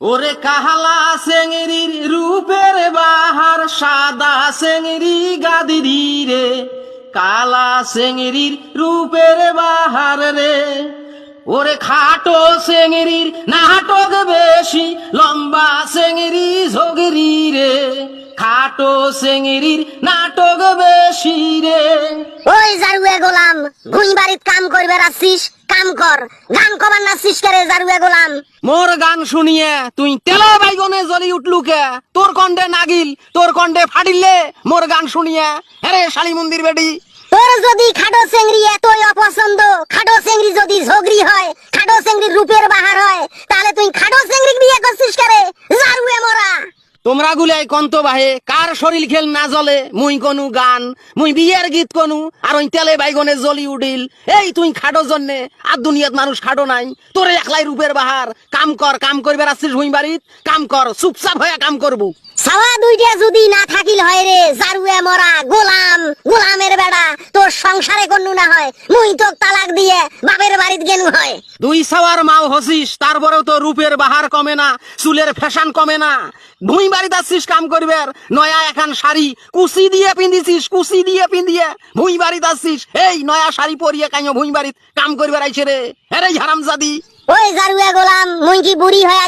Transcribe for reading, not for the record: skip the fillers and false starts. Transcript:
ওরে কাহালা চেংড়ির রূপের বাহার সাদা চেংড়ি গাদিরি রে, কালা চেংড়ির রূপের বাহার রে। ওরে খাটো চেংড়ির নাটক বেশি, লম্বা চেংড়ি ঝগরি রে, খাটো চেংড়ির নাটক বেশি রে। ওই জারুয়ে গোলাম, ভুঁই বাড়িত কাম করবে আসছিস, কাম কর। গান কবার নাচছিস কে রে জারুয়ে গোলাম? মোর গান শুনিয়ে তুই তেলে বাইগনে জ্বলি উঠলু কে? তোর কণ্ঠে নাগিল, তোর কণ্ঠে ফাটিলে মোর গান শুনিয়ে। হ্যাঁ শালী মন্দির বেটি, তোর যদি খাটো চেংড়ি এতই অপছন্দ, খাটো চেংড়ি যদি ঝগরি হয়, খাটো চেংড়ির রূপের বাহার হয়, তাহলে তুই খাটো চেংড়ি বিয়ে করছিস কে রে জারুয়ে মরা? তোমরা গুলাই কন্ত বাহে কার শরীর খেল না জ্বলে, মুই কনু গান, মুই বিয়ের গীত কনু, আর ওই তেলে বাইগনে জ্বলি উঠিল। এই তুই খাটো জন্যে, আর দুনিয়াত মানুষ খাটো নাই, তোরে একলাই রূপের বাহার। কাম কর, কাম করবে আসছিস ভুঁই বাড়িত, কাম কর, চুপচাপ হয়ে কাম করবো। সাওয়া দুইটা যদি না থাকিল হয় রে জারুয়ে মরা গোলাম, গোলামের বেড়া, তোর সংসারে কন্নু না হয়, মুই তোক তালাক দিয়ে বাপের বাড়িত গেনু হয়। দুই সাওয়ার মাও হসিস, তারপরেও তো রূপের বাহার কমে না, চুলের ফ্যাশন কমে না। ভুঁই বাড়িতে আসছিস কাম করবে, নয়া এখান শাড়ি কুচি দিয়ে পিন্দিছিস, কুচি দিয়ে পিন্দিয়ে ভুঁই বাড়িতে আসছিস। এই নয়া শাড়ি পরিয়ে কাইও ভুঁই বাড়িত কাম করবে আইছে রে। হ্যাঁ রে হারামজাদি। ওই জারুয়ে গোলাম, মুই কি বুড়ি হয়ে